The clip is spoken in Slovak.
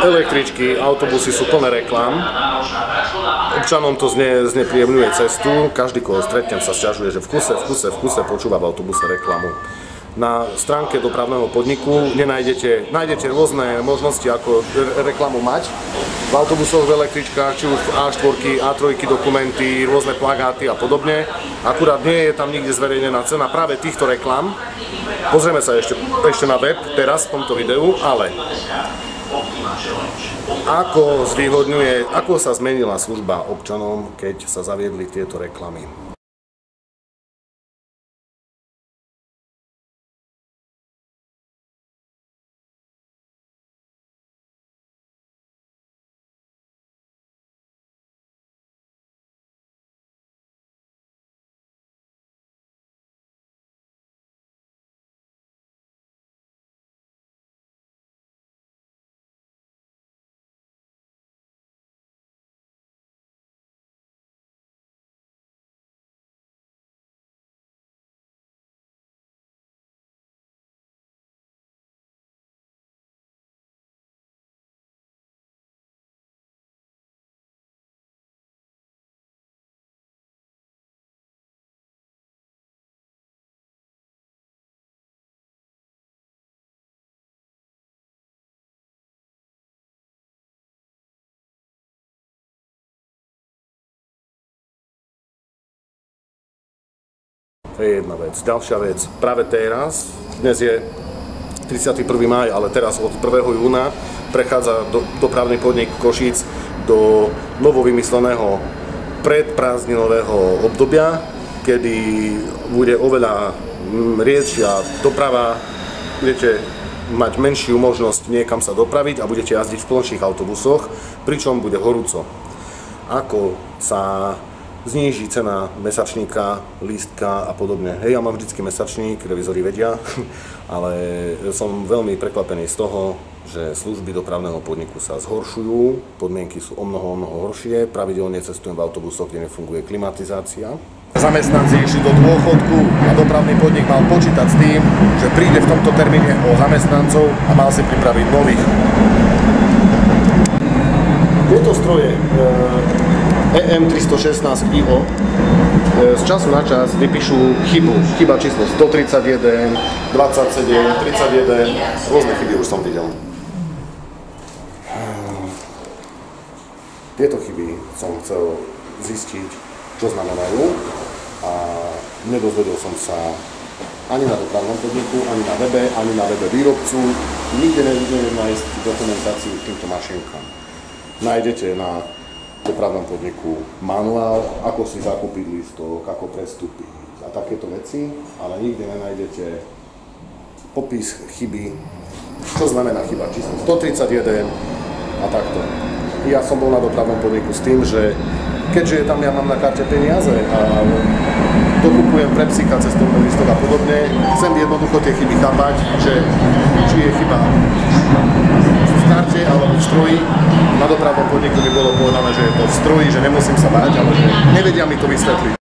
Električky, autobusy sú plné reklám. Občanom to znepríjemňuje cestu. Každý, koho stretnem, sa sťažuje, že v kuse počúva v autobuse reklamu. Na stránke dopravného podniku nájdete rôzne možnosti, ako reklamu mať. V autobusoch, v električkách, či už A4, A3 dokumenty, rôzne plagáty a podobne. Akurát nie je tam nikde zverejnená cena práve týchto reklám. Pozrieme sa ešte na web teraz v tomto videu, ale ako sa zmenila služba občanom, keď sa zaviedli tieto reklamy. To je jedna vec. Ďalšia vec, práve teraz, dnes je 31. máj, ale teraz od 1. júna prechádza dopravný podnik Košíc do novovymysleného predprázdninového obdobia, kedy bude oveľa riedšia doprava, budete mať menšiu možnosť niekam sa dopraviť a budete jazdiť v plnších autobusoch, pričom bude horúco. Ako sa zníži cena mesačníka, lístka a podobne. Hej, ja mám vždycky mesačník, revízori vedia, ale som veľmi prekvapený z toho, že služby dopravného podniku sa zhoršujú, podmienky sú o mnoho horšie, pravidelne cestujem v autobusoch, kde nefunguje klimatizácia. Zamestnanci išli do dôchodku a dopravný podnik mal počítať s tým, že príde v tomto termíne o zamestnancov a mal si pripraviť nových. Tieto stroje EM316IO z času na čas vypíšu chyba číslo 131, 27, 31, rôzne chyby už som videl. Tieto chyby som chcel zistiť, čo znamenajú a nedozvedel som sa ani na dopravnom podniku, ani na webe výrobcu. Nikde neviem nájsť dokumentáciu k týmto mašinkám. Nájdete na dopravnom podniku manuál, ako si zakúpiť lístok, ako prestúpiť a takéto veci, ale nikde nenájdete popis chyby, čo znamená chyba číslo 131 a takto. Ja som bol na dopravnom podniku s tým, že keďže tam ja mám na karte peniaze a dokupujem pre psíka cestovný lístok a podobne, chcem jednoducho tie chyby chápať, že či je chyba v karte alebo v stroji. Na dopravnom podniku by bolo povedané, že je to v stroji, že nemusím sa báť, ale že nevedia mi to vysvetliť.